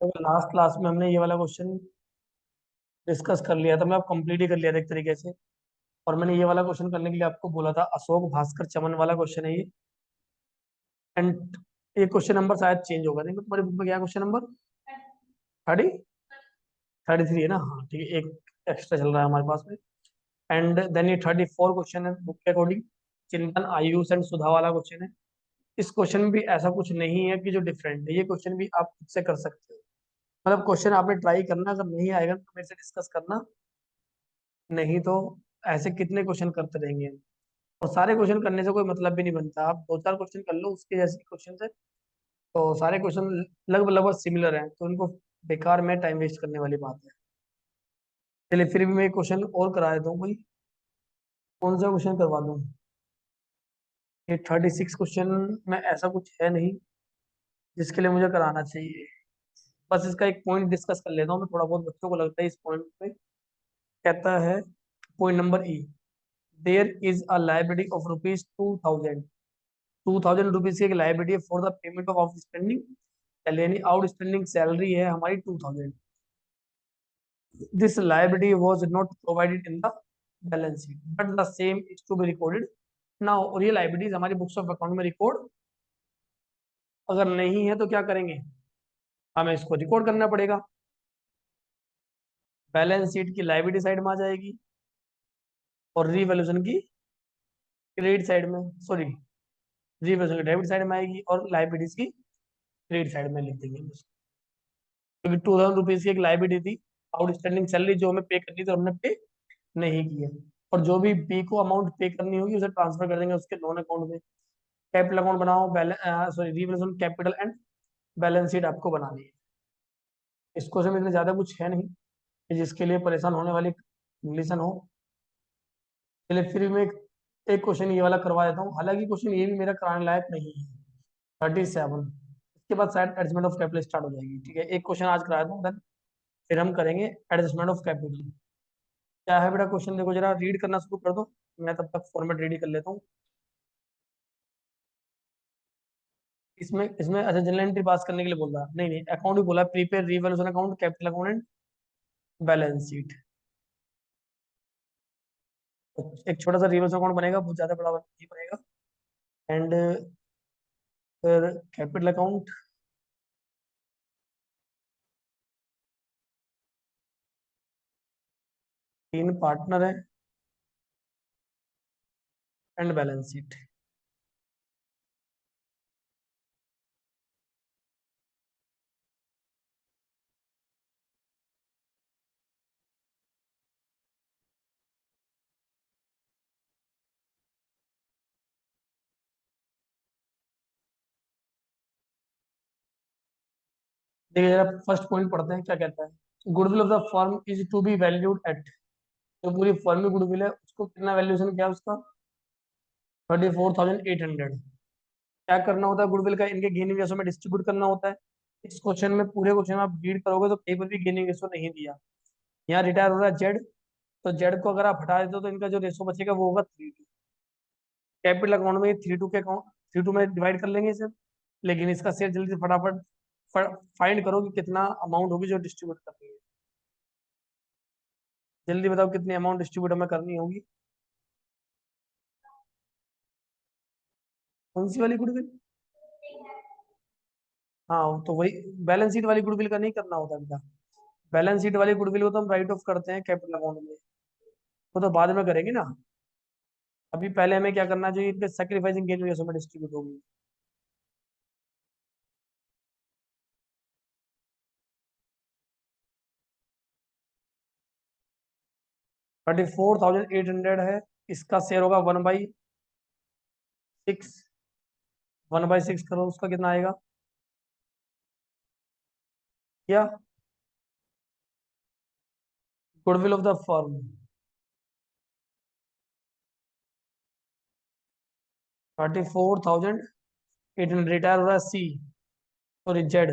तो last class में हमने ये वाला क्वेश्चन डिस्कस कर लिया था, मैं अब कंप्लीट ही कर लिया था एक तरीके से। और मैंने ये वाला क्वेश्चन करने के लिए आपको बोला था, अशोक भास्कर चमन वाला क्वेश्चन है ये। एंड ये क्वेश्चन नंबर शायद चेंज होगा, देखो तुम्हारी बुक में क्या क्वेश्चन नंबर 33 है ना। हाँ ठीक है, एक एक्स्ट्रा चल रहा है हमारे पास में। एंड देन ये 34 क्वेश्चन है बुक के अकॉर्डिंग, चिंतन आयुष एंड सुधा वाला क्वेश्चन है। इस क्वेश्चन में भी ऐसा कुछ नहीं है कि जो डिफरेंट है, ये क्वेश्चन भी आप खुद से कर सकते हो। मतलब क्वेश्चन आपने ट्राई करना, अगर नहीं आएगा तो मेरे से डिस्कस करना, नहीं तो ऐसे कितने क्वेश्चन करते रहेंगे। और सारे क्वेश्चन करने से कोई मतलब भी नहीं बनता, आप दो चार क्वेश्चन कर लो उसके जैसे क्वेश्चन है, तो सारे क्वेश्चन लगभग लगभग सिमिलर हैं, तो उनको बेकार में टाइम वेस्ट करने वाली बात है। चलिए फिर भी मैं एक क्वेश्चन और करा देता हूँ भाई। कौन सा क्वेश्चन करवा दूँ? ये 36 क्वेश्चन में ऐसा कुछ है नहीं जिसके लिए मुझे कराना चाहिए। बस इसका एक पॉइंट डिस्कस कर लेता हूँ मैं, थोड़ा बहुत बच्चों को लगता है इस पॉइंट पे। कहता है point number E, there is a liability of rupees 2000। 2000 rupees की एक लाइबिलिटी है for the payment of outstanding, यानी आउटस्टैंडिंग सैलरी है हमारी 2000। This liability was not provided in the balance sheet but the same is to be recorded now. और ये liabilities हमारी books of account में रिकॉर्ड अगर नहीं है तो क्या करेंगे, हमें इसको रिकॉर्ड करना पड़ेगा। बैलेंस शीट की लाइबिलिटी साइड में आ जाएगी और रीवैल्यूएशन की क्रेडिट साइड में, सॉरी, रीवैल्यूएशन की डेबिट साइड में आएगी और लाइबिलिटीज की क्रेडिट साइड में लिख देंगे हम उसको। क्योंकि 2000 रुपीज की एक लाइबिलिटी थी, आउटस्टैंडिंग सैलरी जो हमें पे करनी थी और हमने पे नहीं की है। और जो भी बी को अमाउंट पे करनी होगी उसे ट्रांसफर कर देंगे उसके लोन अकाउंट में। कैपिटल अकाउंट बनाओ, balance sorry revaluation capital and balance sheet आपको बनानी है। इसको से इतना ज्यादा कुछ है नहीं कि जिसके लिए परेशान होने वाली कंडीशन हो। चलिए फिर मैं एक क्वेश्चन ये वाला करवा देता हूँ, हालांकि क्वेश्चन ये भी मेरा कराने लायक नहीं है। 37, इसके बाद शायद एडजस्टमेंट ऑफ कैपिटल स्टार्ट हो जाएगी। ठीक है, एक क्वेश्चन आज करा देता हूँ, देन फिर हम करेंगे एडजस्टमेंट ऑफ कैपिटल। क्या है बेटा क्वेश्चन, देखो जरा रीड करना शुरू कर दो, मैं तब तक फॉर्मेट रेडी कर लेता हूँ। इसमें इसमें अच्छा जनरल एंट्री पास करने के लिए बोल रहा है, नहीं नहीं अकाउंट भी बोला, prepaid revaluation account, capital account and balance sheet. एक छोटा सा रिवर्स अकाउंट बनेगा, बहुत ज्यादा बड़ा नहीं बनेगा। एंड फिर कैपिटल अकाउंट, तीन पार्टनर है एंड बैलेंस शीट। देखिए जरा फर्स्ट पॉइंट पढ़ते हैं क्या कहता है। Goodwill of the firm is to be valued at, जो पूरी फर्म में गुडविल है उसको कितना वैल्यूएशन किया उसका, 34,800। क्या करना होता है गुडविल का, इनके गेनिंग रेशो में डिस्ट्रीब्यूट करना होता है। इस क्वेश्चन में पूरे क्वेश्चन में आप रीड करोगे तो कहीं पर भी गेनिंग रेशो नहीं दिया। यहाँ रिटायर हो रहा है जेड, तो जेड को अगर आप हटा देते हो तो इनका जो रेशो बचेगा वो होगा 3:2। कैपिटल अकाउंट में 3:2 के अकाउंट 3:2 में डिवाइड कर लेंगे इसे। लेकिन इसका शेयर जल्दी से फटाफट फाइंड करो कि कितना अमाउंट होगी जो डिस्ट्रीब्यूट करनी है। जल्दी बताओ कितनी अमाउंट डिस्ट्रीब्यूट हमें करनी होगी। कौन सी वाली गुडविल? हाँ तो वही बैलेंस शीट वाली गुडविल का नहीं करना होता इनका। बैलेंस शीट वाली गुडविल को तो हम राइट ऑफ करते हैं कैपिटल अकाउंट में, वो तो बाद में करेंगे ना। अभी पहले हमें क्या करना चाहिए, इनके सेक्रीफाइसिंग गेन रेशो में डिस्ट्रीब्यूट होगी। 34,800 है, इसका शेयर होगा 1/6। 1/6 करो, उसका कितना आएगा क्या, goodwill of the firm 34,800। Retire हो रहा है सी, सॉरी जेड।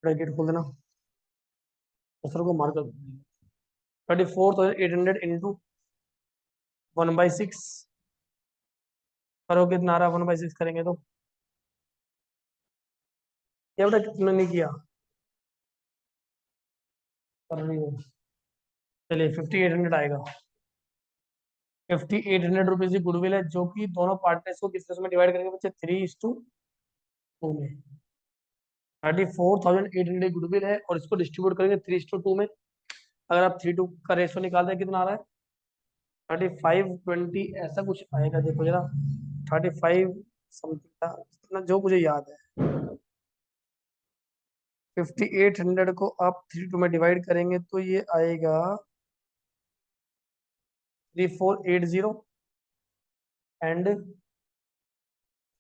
ब्रैकेट खोल देना, दूसरों को मार्क कर। 34,800 इंटू 1/6 करो कितना आ रहा है, 1/6 करेंगे तो ये बेटा तुमने नहीं किया, कर रही हो। चलिए 5800 आएगा। 5800 रुपीज की गुडविल है, जो कि दोनों पार्टनर्स को किस में डिवाइड करेंगे बच्चे, 3:2 में। 34,800 गुडविल है और इसको डिस्ट्रीब्यूट करेंगे 3:2 में। अगर आप 3:2 का रेशो निकालते हैं कितना आ रहा है, 35:20 ऐसा कुछ आएगा, देखो जरा। 35 समथिंग था इतना जो मुझे याद है। 5800 को आप 3:2 में डिवाइड करेंगे तो ये आएगा 3480 एंड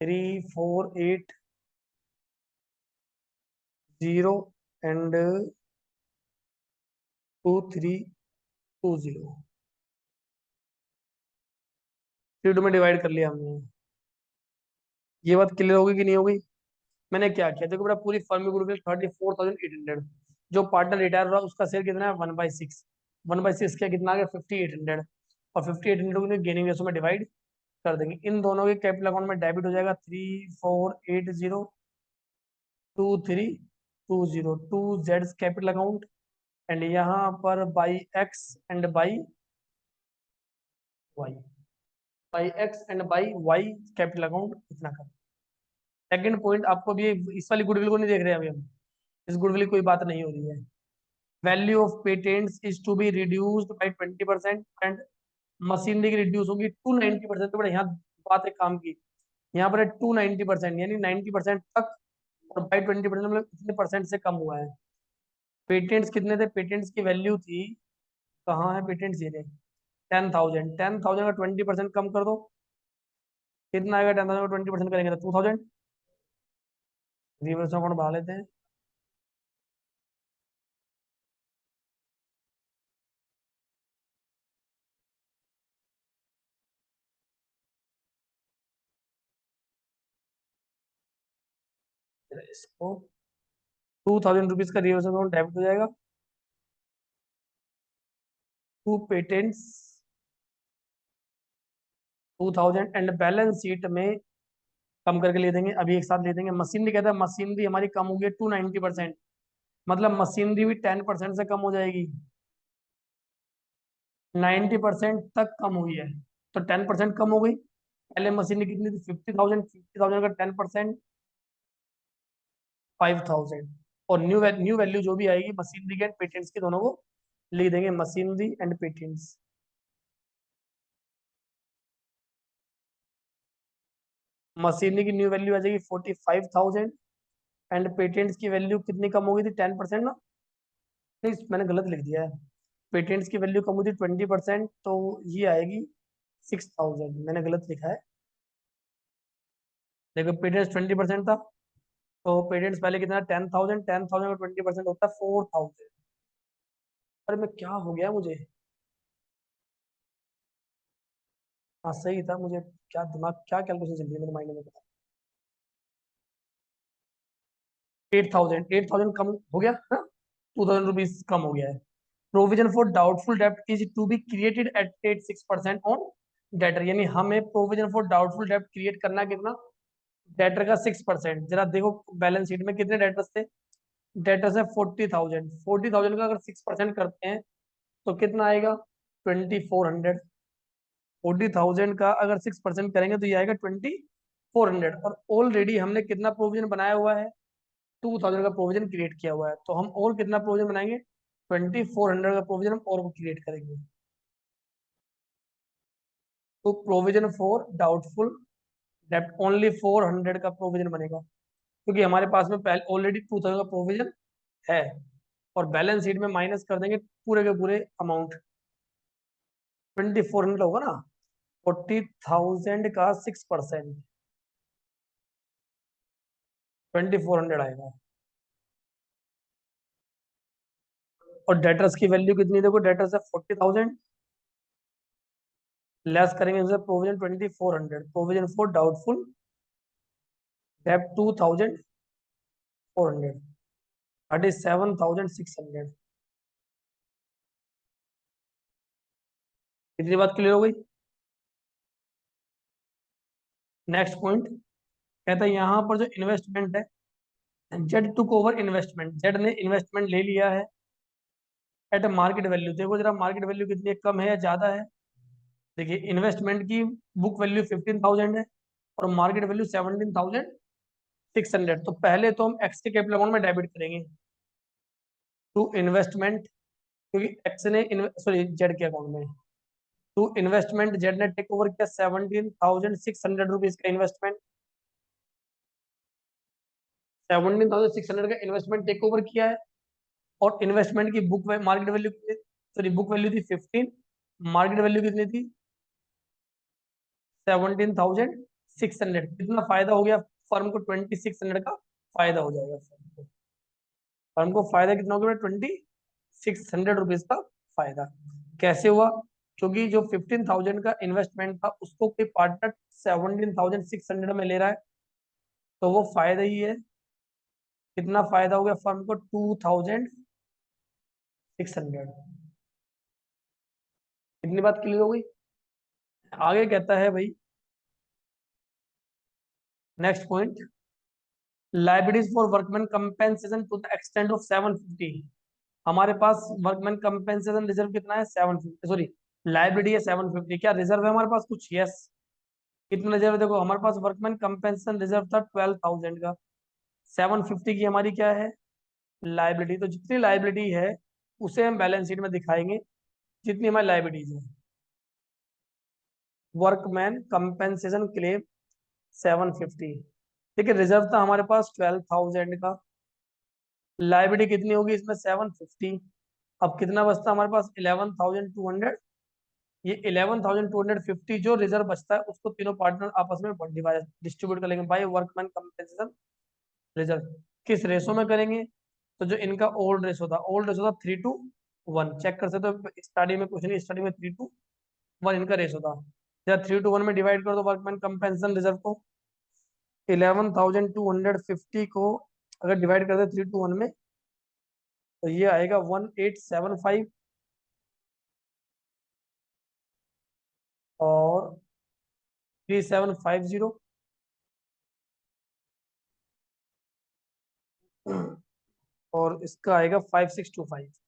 3480 एंड 2320। 3:2 में डिवाइड कर लिया हमने। ये बात क्लियर होगी कि नहीं होगी। मैंने क्या किया, देखो बेटा पूरी फर्म में ग्रुप 34,800। जो पार्टनर रिटायर हो रहा है उसका शेयर कितना है, 1/6। 1/6 क्या कितना आ गया, 5800। और 5800 को गेनिंग रेशो में डिवाइड कर देंगे। इन दोनों के कैपिटल अकाउंट में डेबिट हो जाएगा 3480 2320 to Z capital account. And यहाँ पर by X and by Y, by X and by Y capital account इतना कर। सेकंड पॉइंट आपको भी, इस वाली गुडविल को नहीं देख रहे अभी हम, इस गुडविल की कोई बात नहीं हो रही है। Value of patents is to be reduced by 20% and machinery की रिड्यूस होगी 290%। तो बड़े यहाँ बात है काम की, यहाँ पर है 290%, यानी 90% तक। और बाई 20% मतलब इतने परसेंट से कम हुआ है। पेटेंट्स कितने थे, पेटेंट्स की वैल्यू थी, कहाँ है पेटेंट्स, ये थे 10,000। 10,000 का 20% कम कर दो, कितना आएगा, 10,000 का 20% करेंगे तो 2,000। रिवर्स अकाउंट बढ़ा लेते हैं। इसको 2,000 रुपीज का रिवर्स अकाउंट डेबिट हो जाएगा to patents 2,000 and balance sheet में कम करके ले देंगे, अभी एक साथ ले देंगे। मशीनरी कहता है मशीनरी हमारी कम हो गई 290%, मतलब मशीनरी भी 10% से कम हो जाएगी। 90% तक कम हुई है तो 10% कम हो गई। पहले मशीनरी कितनी थी, 50,000। 50,000 का 10% 5,000। और न्यू वैल्यू जो भी आएगी मशीनरी के एंड पेटेंट्स के दोनों को लिख देंगे, मशीनरी एंड पेटेंट्स। मशीनरी की न्यू वैल्यू आ जाएगी 45,000 एंड पेटेंट्स की वैल्यू कितनी कम हो गई थी, 10% ना, नहीं मैंने गलत लिख दिया है। पेटेंट्स की वैल्यू कम हुई थी 20%, तो ये आएगी 6,000, मैंने गलत लिखा है। देखो पेटेंट्स 20% था, तो पेटेंट्स पहले कितना, 10,000। 10,000 का 20% होता है 4,000। अरे मैं क्या हो गया मुझे, हाँ सही था मुझे, क्या दिमाग क्या कैलकुलेशन चल रही है मेरे माइंड में। 8,000, 8,000 कम हो गया ना, 2,000 रुपीज कम हो गया है। प्रोविजन फॉर डाउटफुल डेब्ट is to be created at 6% on debtor, यानी हमें प्रोविजन फॉर डाउटफुल डेब्ट क्रिएट करना है कितना, डेटर का 6%। जरा देखो बैलेंस शीट में कितने डेटर्स थे, डेटर्स है 40,000। 40,000 का अगर 6% करते हैं तो कितना आएगा, 2,400। 40,000 का अगर 6% करेंगे तो ये आएगा 2,400। और ऑलरेडी हमने कितना प्रोविजन बनाया हुआ है, 2,000 का प्रोविजन क्रिएट किया हुआ है। तो हम और कितना प्रोविजन बनाएंगे, 2,400 का प्रोविजन हम और क्रिएट करेंगे। तो प्रोविजन फॉर डाउटफुल डेब्ट ओनली 400 का प्रोविजन बनेगा, क्योंकि हमारे पास में पहले ऑलरेडी 2,000 का प्रोविजन है। और बैलेंस शीट में माइनस कर देंगे पूरे के पूरे अमाउंट, 2,400 होगा ना। 40,000 का 6% 2,400 आएगा। और डेटर्स की वैल्यू कितनी, देखो डेटर्स है 40,000, लेस करेंगे उसे प्रोविजन 2,400, प्रोविजन फॉर डाउटफुल डेब्ट 2,400, 37,600। कितनी बात क्लियर हो गई। नेक्स्ट पॉइंट कहता है यहाँ पर जो इन्वेस्टमेंट है, Z took over investment, Z ने इन्वेस्टमेंट ले लिया है एट मार्केट वैल्यू। देखो जरा मार्केट वैल्यू कितनी है, कम है या ज्यादा है। देखिए इन्वेस्टमेंट की बुक वैल्यू 15,000 है और मार्केट वैल्यू 17,600। तो पहले तो हम एक्स के कैपिटल अकाउंट में डेबिट करेंगे टू इन्वेस्टमेंट, क्योंकि एक्स ने सॉरी जेड के अकाउंट में टू इन्वेस्टमेंट, जेड ने टेक ओवर किया 17,600 रुपीज का इन्वेस्टमेंट। 17,600 का इन्वेस्टमेंट टेक ओवर किया है और इन्वेस्टमेंट की book market value, sorry book value थी 15, मार्केट वैल्यू कितनी थी 17,600। कितना फायदा हो गया फर्म को, 2,600 का फायदा हो जाएगा फर्म को। फर्म को फायदा कितना हो गया, 2,600 रुपीज का फायदा। कैसे हुआ, क्योंकि जो 15,000 का इन्वेस्टमेंट था उसको कोई पार्टनर 17,600 में ले रहा है, तो वो फायदा ही है। कितना फायदा हो गया फर्म को, 2,600। इतनी बात क्लियर हो गई। आगे कहता है भाई next point, liabilities for workman compensation to the extent of 750। हमारे पास वर्कमैन कंपेंसेशन रिजर्व कितना है, 750, सॉरी लाइबिलिटी है 750। क्या रिजर्व है हमारे पास कुछ, यस। कितना रिजर्व है, देखो हमारे पास वर्कमैन कंपेंसेशन रिजर्व था 12,000 का, 750 की हमारी क्या है लाइबिलिटी। तो जितनी लाइबिलिटी है उसे हम बैलेंस शीट में दिखाएंगे, जितनी हमारी लाइबिलिटीज है। वर्कमैन कंपेंसेशन क्लेम 750, ठीक है। रिजर्व था हमारे पास 12,000 का, लाइबिलिटी कितनी होगी इसमें 750। अब कितना बचता है हमारे पास 11,200। ये 11,250 जो रिजर्व बचता है उसको तीनों पार्टनर आपस में डिवाइड डिस्ट्रीब्यूट कर लेंगे बाय वर्कमैन कंपेंसेशन रिजर्व। किस रेशो में करेंगे, तो जो इनका ओल्ड रेशो था 3:1। चेक कर सकते हो स्टडी में, कुछ नहीं स्टडी में 3:1 इनका रेशो था। जब 3:1 में डिवाइड कर दो वर्कमैन कंपेंसेशन रिजर्व को, 11,250 को अगर डिवाइड कर दे 3:1 में, तो ये आएगा 1875 और 3750 और इसका आएगा 5625।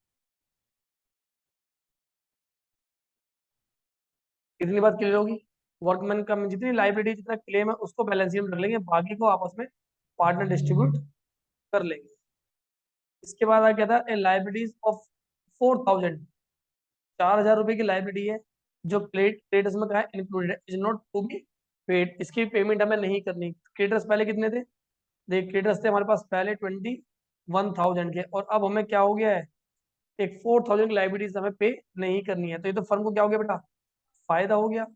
इतनी बात क्लियर होगी। वर्कमैन का जितनी लाइबिलिटी जितना क्लेम है उसको बैलेंस शीट में रख लेंगे, बाकी को आपस में पार्टनर डिस्ट्रीब्यूट कर लेंगे। इसके बाद आ गया था लाइबिलिटीज ऑफ 4,000, 4,000 रुपए की लाइबिलिटी है जो क्रेडिटर्स में कहा है इंक्लूडेड है, is not to be paid. इसकी पेमेंट हमें नहीं करनी। क्रेडिटर्स पहले कितने थे, देख क्रेडिटर्स थे हमारे पास पहले 21,000 के, और अब हमें क्या हो गया है, एक 4,000 की लाइबिलिटीज हमें पे नहीं करनी है। तो ये तो फर्म को क्या हो गया बेटा, फायदा हो गया।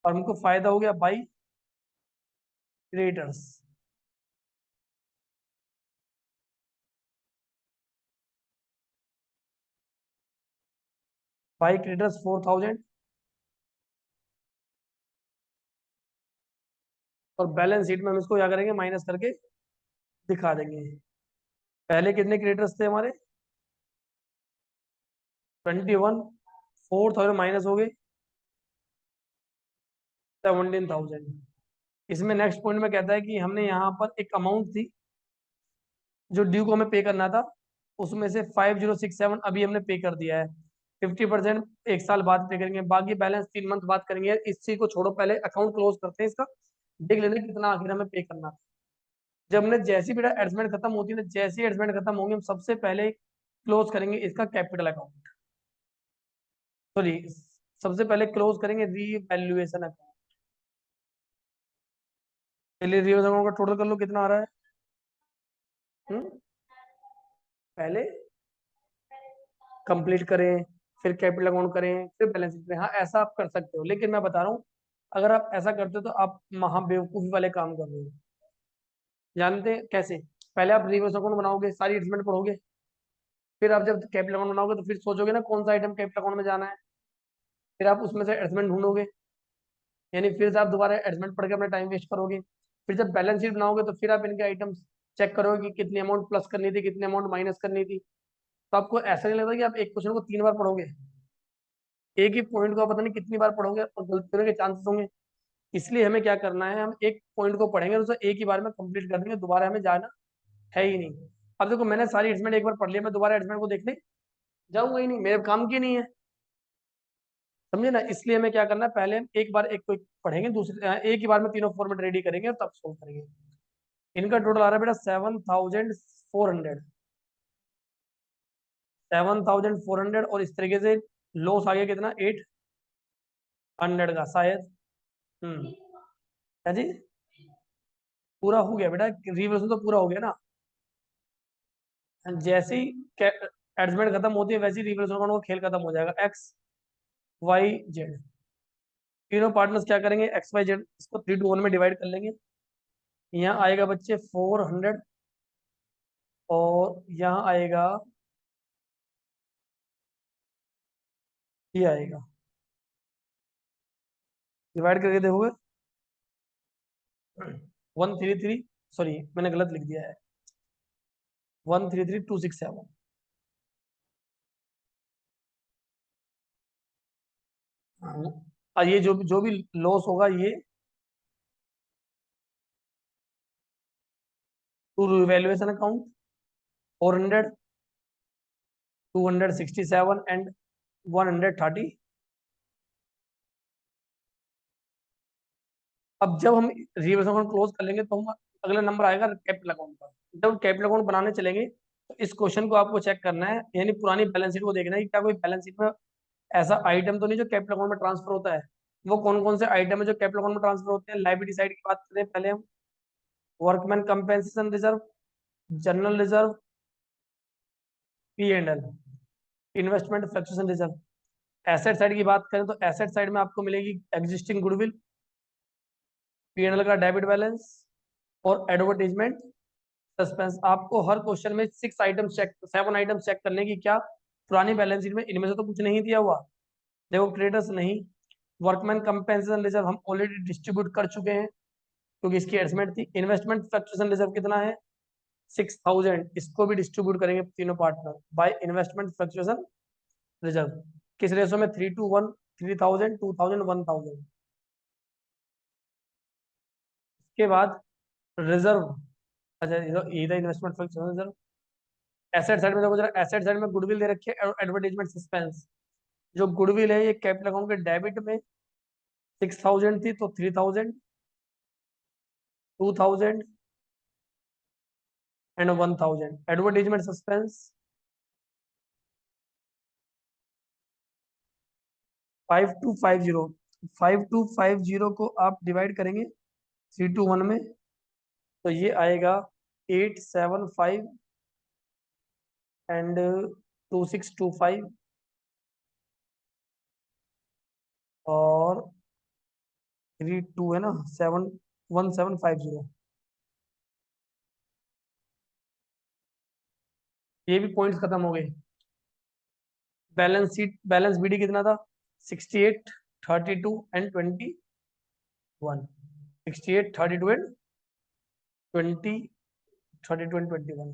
फर्म को फायदा हो गया बाई क्रेडिटर्स। बाई क्रेडिटर्स 4,000 और बैलेंस शीट में हम इसको क्या करेंगे, माइनस करके दिखा देंगे। पहले कितने क्रेडिटर्स थे हमारे, 21, 4,000 माइनस हो गए 17,000। इसमें नेक्स्ट पॉइंट में कहता है कि हमने यहाँ पर एक अमाउंट थी जो ड्यू को हमें पे करना था, उसमें से 5,067 अभी हमने पे कर दिया है। 50% एक साल बाद पे करेंगे, बाकी बैलेंस 3 मंथ बाद करेंगे। इस चीज को छोड़ो, पहले अकाउंट क्लोज करते हैं इसका, देख लेते हैं कितना आखिर हमें पे करना था। जब हमने जैसी बेटा एडजमेंट खत्म होती है ना, जैसी एडजमेंट खत्म होंगी हम सबसे पहले क्लोज करेंगे इसका कैपिटल अकाउंट, सॉरी सबसे पहले क्लोज करेंगे रीवैल्यूएशन अकाउंट। पहले रीवैल्यूएशन अकाउंट का टोटल कर लो कितना आ रहा है। हम्म पहले कंप्लीट करें, फिर कैपिटल अकाउंट करें, फिर बैलेंस शीट करें। हाँ ऐसा आप कर सकते हो, लेकिन मैं बता रहा हूँ अगर आप ऐसा करते हो तो आप महा बेवकूफी वाले काम कर रहे हो। जानते हैं कैसे, पहले आप रिवर्स अकाउंट बनाओगे, सारी एडजमेंट पढ़ोगे, फिर आप जब कैपिटल अकाउंट बनाओगे तो फिर सोचोगे ना कौन सा आइटम कैपिटल अकाउंट में जाना है, फिर आप उसमें से एडजमेंट ढूंढोगे, यानी फिर से आप दोबारा एडजमेंट पढ़ के अपना टाइम वेस्ट करोगे। फिर जब बैलेंस शीट बनाओगे तो फिर आप इनके आइटम्स चेक करोगे कि कितनी अमाउंट प्लस करनी थी, कितनी अमाउंट माइनस करनी थी। तो आपको ऐसा नहीं लगता कि आप एक क्वेश्चन को 3 बार पढ़ोगे, एक ही पॉइंट को आप पता नहीं कितनी बार पढ़ोगे और गलती होने के चांसेस होंगे। इसलिए हमें क्या करना है, हम एक पॉइंट को पढ़ेंगे और उसे एक ही बार में कंप्लीट कर देंगे, दोबारा हमें जाना है ही नहीं। अब देखो मैंने सारी एडजमेंट एक बार पढ़ लिया, मैं दोबारा एडजमेंट को देखने जाऊंगा ही नहीं, मेरे काम की नहीं है, समझे ना। इसलिए हमें क्या करना है, पहले हम एक बार एक को एक पढ़ेंगे, दूसरे एक ही बार में तीनों फॉर्मेट रेडी करेंगे और तब सोल्व करेंगे। इनका टोटल आ रहा है बेटा 7,400, 7,400, और इस तरीके से लॉस आ गया कितना, 800 का शायद। क्या जी, पूरा हो गया बेटा, रिवर्सल तो पूरा हो गया ना। जैसे ही एडजमेंट खत्म होती है वैसे ही रिवर्सल अकाउंट का खेल खत्म हो जाएगा। एक्स वाई जेड, तीनों पार्टनर्स क्या करेंगे, एक्स वाई जेड इसको 3 to 1 में डिवाइड कर लेंगे। यहाँ आएगा बच्चे 400, और यहाँ आएगा, ये आएगा, डिवाइड करके देखोगे 133, सॉरी मैंने गलत लिख दिया है, 133,267। और ये जो भी लॉस होगा ये टू रिवैल्यूएशन अकाउंट 400, 267 एंड 130। अब जब हम रिवर्स अकाउंट क्लोज कर लेंगे तो हम अगला नंबर आएगा कैपिटल अकाउंट का। जब कैपिटल अकाउंट बनाने चलेंगे तो इस क्वेश्चन को आपको चेक करना है, यानी पुरानी बैलेंस शीट को देखना है कि क्या कोई बैलेंस शीट में ऐसा आइटम तो नहीं जो कैपिटल अकाउंट में ट्रांसफर होता है। वो कौन कौन से आइटम है जो कैपिटल अकाउंट में ट्रांसफर होते हैं। लायबिलिटी साइड की बात करें पहले हम, workman compensation reserve, general reserve, P&L, investment fluctuation reserve. Asset side की बात करें तो एसेट साइड में आपको मिलेगी एग्जिस्टिंग गुडविल, P&L का डेबिट बैलेंस, और एडवर्टीजमेंट सस्पेंस। आपको हर क्वेश्चन में 7 आइटम चेक करने की, क्या पुरानी बैलेंस शीट में इनमें से तो कुछ नहीं दिया हुआ। देखो क्रेडिटर्स नहीं, वर्कमैन कंपेंसेशन रिजर्व हम ऑलरेडी डिस्ट्रीब्यूट कर चुके हैं क्योंकि इसकी एस्टिमेट थी। इन्वेस्टमेंट फ्लक्चुएशन रिजर्व कितना है, 6,000, इसको भी डिस्ट्रीब्यूट करेंगे तीनों partner by investment fluctuation reserve. किस रेशो में, 3 to 1, 3,000, 2,000, 1,000। के बाद रिजर्व, अच्छा ये था investment fluctuation reserve. Asset side में देखो जरा, एसेट साइड में गुडविल दे रखी है, एडवर्टाइजमेंट सस्पेंस। जो गुडविल है ये कैपिटल अकाउंट के डेबिट में 6,000 थी, तो 3,000, 2,000 एंड 1,000। एडवर्टाइजमेंट सस्पेंस 5250, 5250 को आप डिवाइड करेंगे 3 to 1 में, तो ये आएगा 875 एंड 2625 और 32 है ना, 1750। ये भी पॉइंट्स खत्म हो गए। बैलेंस शीट, बैलेंस बीडी कितना था, 68, 32 एंड 21, 68, 32 एंड 20, 32 एंड 21।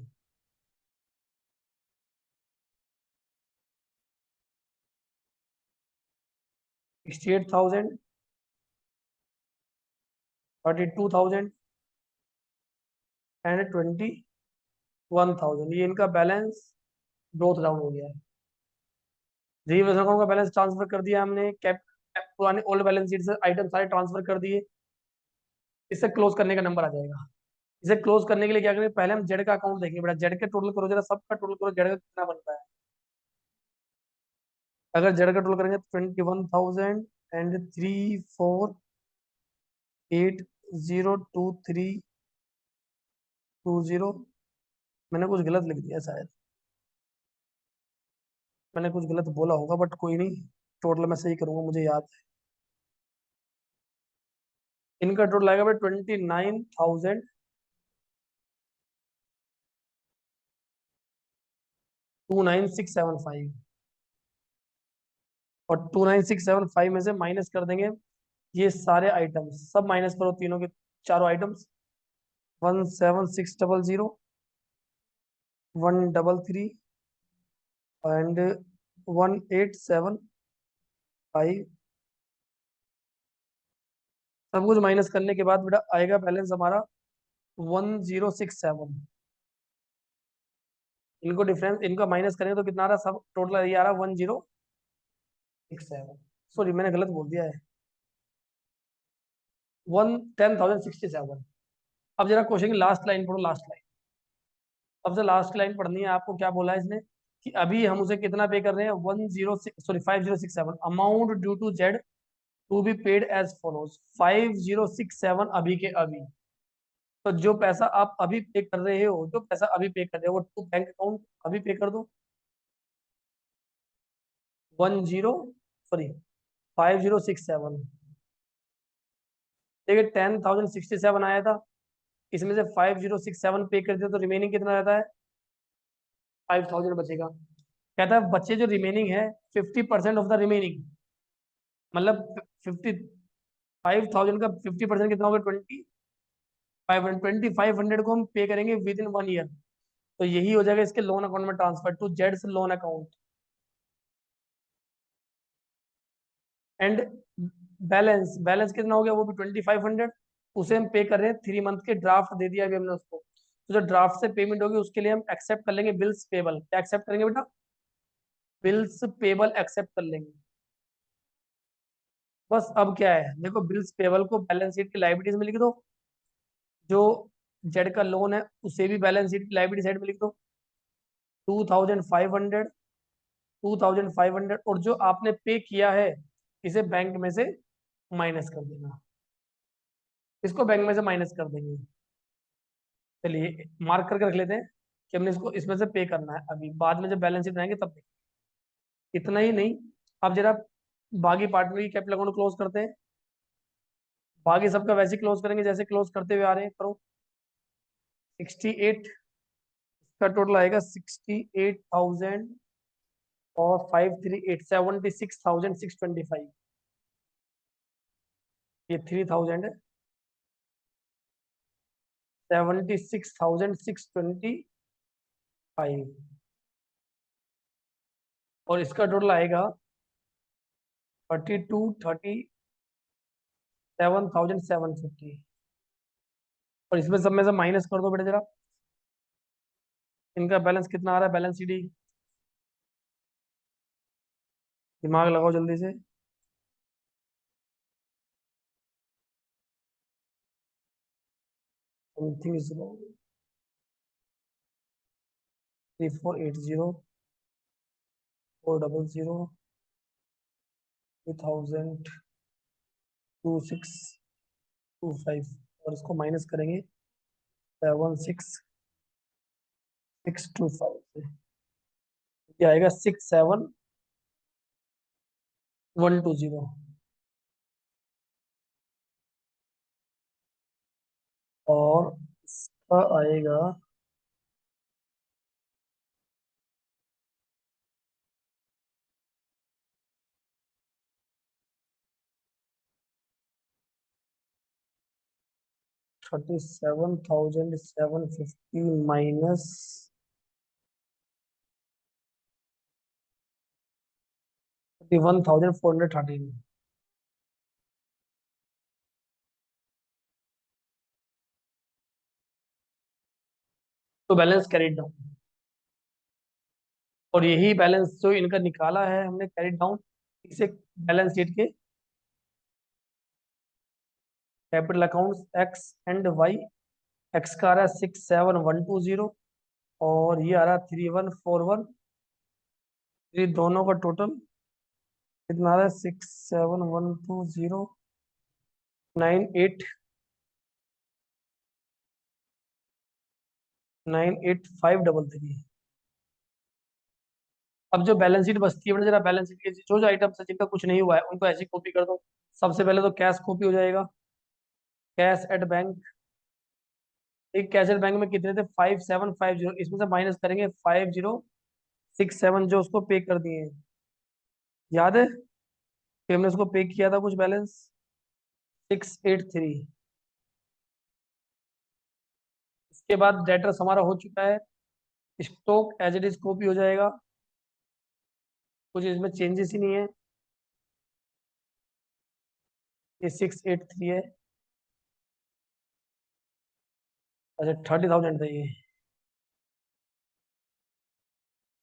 68,000, 32,000 एंड 21,000, ये इनका बैलेंस ब्रोथ डाउन हो गया है। रिवर्स अकाउंट का बैलेंस ट्रांसफर कर दिया हमने, कैप पुराने ओल्ड बैलेंस शीट से आइटम सारे ट्रांसफर कर दिए। इससे क्लोज करने का नंबर आ जाएगा। इसे क्लोज करने के लिए क्या करेंगे, पहले हम जेड का अकाउंट देखेंगे बेटा। जेड के टोटल करो जरा, सबका टोटल करो, जेड का कितना बनता है। अगर जेड का टोटल करेंगे तो 21,000 एंड 34802320। मैंने कुछ गलत लिख दिया शायद, मैंने कुछ गलत बोला होगा, बट कोई नहीं, टोटल मैं सही करूंगा, मुझे याद है। इनका टोटल आएगा भाई 29,29675, और 29,675 में से माइनस कर देंगे ये सारे आइटम्स, सब माइनस करो, तीनों के चारों आइटम्स। 17,600, 133 एंड 1,875 सब कुछ माइनस करने के बाद बेटा आएगा बैलेंस हमारा 1067। इनको डिफरेंस इनका माइनस करें तो कितना आ रहा, सब टोटल ये आ रहा 1067। सॉरी मैंने गलत बोल दिया है, 1067। अब जरा क्वेश्चन की लास्ट लाइन पढ़ो, लास्ट लाइन। अब से लास्ट लाइन पढ़नी है आपको। क्या बोला है इसने कि अभी हम उसे कितना पे कर रहे हैं, 5067 amount due to Z to be paid as follows. 5067 अभी के अभी। तो जो पैसा आप अभी पे कर रहे हो, जो पैसा अभी पे कर रहे हो वो टू बैंक अकाउंट अभी पे कर दो। 5067 देखिए 10067 आया था, इसमें से 5067 पे कर दिया तो रिमेनिंग कितना रहता है, 5000 बचेगा। कहता है बच्चे जो रिमेनिंग है 50% ऑफ द रिमेनिंग, मतलब 5000 का 50% कितना होगा, 2500 को हम पे करेंगे विद इन 1 ईयर। तो यही हो जाएगा इसके लोन अकाउंट में ट्रांसफर टू जेड्स loan account. And balance balance कितना हो गया, वो भी 2500, उसे हम पे कर रहे हैं 3 मंथ के, ड्राफ्ट दे दिया अभी हमने उसको। तो जो ड्राफ्ट से पेमेंट होगी उसके लिए हम एक्सेप्ट कर लेंगे बिल्स पेबल। क्या एक्सेप्ट करेंगे बेटा, बिल्स पेबल एक्सेप्ट कर लेंगे। बस अब क्या है देखो, बिल्स पेबल को बैलेंस शीट की लाइबिलिटीज में लिख दो, जो जेड का लोन है उसे भी बैलेंस शीट की लाइबिलिटी साइड में लिख दो। 2500, 2500 और जो आपने पे किया है इसे बैंक में से माइनस कर देना, इसको बैंक में से माइनस कर देंगे। चलिए मार्क करके रख लेते हैं कि हमने इसको इसमें से पे करना है, अभी बाद में जब बैलेंस शीट बनाएंगे तब देखेंगे। इतना ही नहीं, अब जरा बाकी पार्टनर की कैपिटल अकाउंट क्लोज करते हैं। बाकी सबका वैसे क्लोज करेंगे जैसे क्लोज करते हुए आ रहे हैं, करो। 68 का टोटल आएगा 68,000 और 538 76,625। ये 3000 है, 76,625। और इसका टोटल आएगा 37,750। और इसमें सब में से माइनस कर दो बेटा जरा, इनका बैलेंस कितना आ रहा है, बैलेंस शीट। दिमाग लगाओ जल्दी से। Something is 3480 400 2625। और इसको माइनस करेंगे 76625 से, ये आएगा 67120। और इसका आएगा 37,750 माइनस 31,413। तो बैलेंस कैरिड डाउन, और यही बैलेंस जो इनका निकाला है हमने कैरिड डाउन, इसे बैलेंस शीट के capital accounts X and Y. X का आ रहा है 67120 और ये आ रहा है 3141। ये दोनों का टोटल कितना आ रहा है, 67120 98533। अब जो बैलेंस शीट बचती है बेटा, जरा बैलेंस शीट के जो जो आइटम्स है जिनका कुछ नहीं हुआ है उनको ऐसी कॉपी कर दो। सबसे पहले तो कैश कॉपी हो जाएगा, कैश एट बैंक। एक कैश एट बैंक में कितने थे, 5750, इसमें से माइनस करेंगे 5067 जो उसको पे कर दिए हैं, याद है कि हमने उसको पे किया था कुछ बैलेंस 683। इसके बाद डेटर्स हमारा हो चुका है, stock as it is copy हो जाएगा, कुछ इसमें चेंजेस ही नहीं है। ये 683 है। अच्छा 30,000 था ये।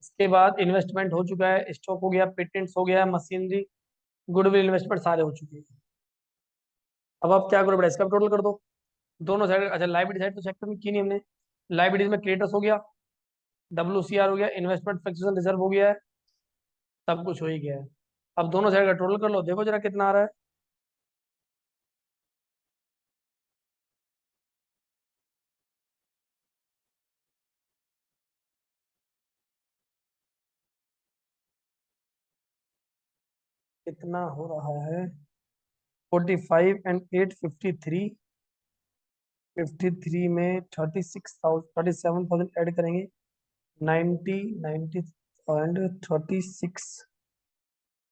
इसके बाद इन्वेस्टमेंट हो चुका है, स्टॉक हो गया, पेटेंट्स हो गया, मशीनरी, गुडविल इन्वेस्टमेंट सारे हो चुके हैं। अब आप क्या करो बेटा, इसका टोटल कर दो दोनों साइड। अच्छा लाइबिलिटी साइड तो चेक करनी की नहीं हमने। लाइबिलिटीज में क्रेडिटर्स हो गया, WCR हो गया, इन्वेस्टमेंट फ्लेक्सिबल रिजर्व हो गया है, सब कुछ हो ही गया है। अब दोनों साइड का टोटल कर लो, देखो जरा कितना आ रहा है। कितना हो रहा है, 45 एंड 8 53। 53 में 36,000, 37,000 ऐड करेंगे, 90, 90 एंड 36,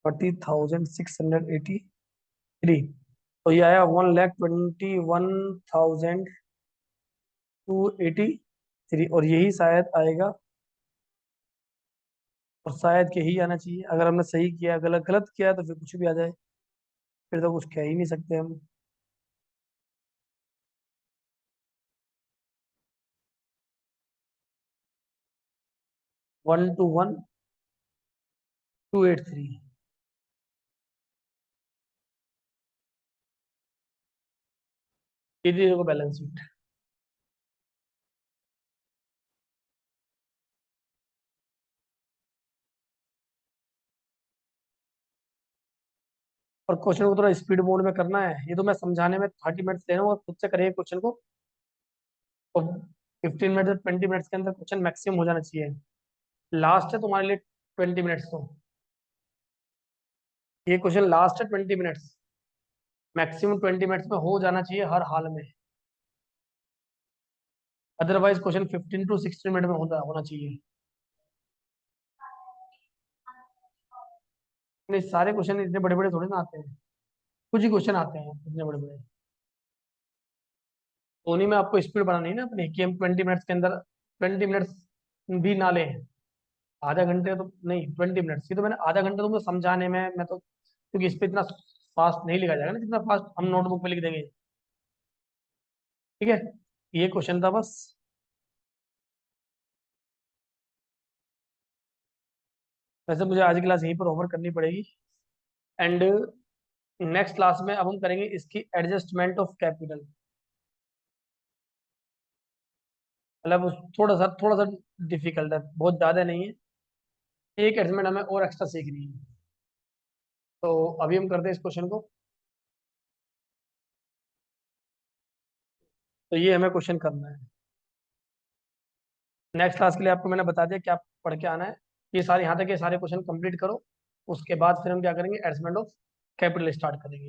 40,683। तो ये आया 1,21,283, और यही शायद आएगा, और शायद के ही आना चाहिए। अगर हमने सही किया, गलत गलत किया तो फिर कुछ भी आ जाए, फिर तो कुछ कह ही नहीं सकते हम। 121,283। ये देखो बैलेंस शीट। और क्वेश्चन को थोड़ा स्पीड मोड में करना है, ये तो मैं समझाने में 30 मिनट्स दे रहा हूँ, और खुद से करिए क्वेश्चन को। और 15 मिनट से 20 मिनट्स के अंदर क्वेश्चन मैक्सिमम हो जाना चाहिए। लास्ट है तुम्हारे लिए 20 मिनट्स, तो ये क्वेश्चन लास्ट है 20 मिनट्स, मैक्सिमम 20 मिनट्स में हो जाना चाहिए हर हाल में। अदरवाइज क्वेश्चन 15 to 16 मिनट में होना चाहिए। नहीं सारे क्वेश्चन इतने बड़े बड़े थोड़े ना आते हैं, कुछ ही क्वेश्चन आते हैं इतने बड़े बड़े। तो उन्हीं में आपको स्पीड बनानी है ना अपनी, कि हम 20 मिनट्स के अंदर 20 मिनट्स भी ना लें। आधा घंटे तो नहीं, 20 मिनट्स, ये तो मैंने आधा घंटा तुमको समझाने में, मैं तो क्योंकि इस पे इतना फास्ट नहीं लिखा जाएगा ना जितना फास्ट हम नोटबुक पे लिख देंगे। ठीक है, ये क्वेश्चन था बस। वैसे मुझे आज की क्लास यहीं पर ओवर करनी पड़ेगी, एंड नेक्स्ट क्लास में अब हम करेंगे इसकी एडजस्टमेंट ऑफ कैपिटल। मतलब थोड़ा सा डिफिकल्ट है, बहुत ज़्यादा नहीं है। एक एडजस्टमेंट हमें और एक्स्ट्रा सीखनी है। तो अभी हम करते हैं इस क्वेश्चन को। तो ये हमें क्वेश्चन करना है। नेक्स्ट क्लास के लिए आपको मैंने बता दिया क्या पढ़ के आना है। ये सारे यहाँ तक ये सारे क्वेश्चन कंप्लीट करो, उसके बाद फिर हम क्या करेंगे, एडजस्टमेंट ऑफ कैपिटल स्टार्ट करेंगे।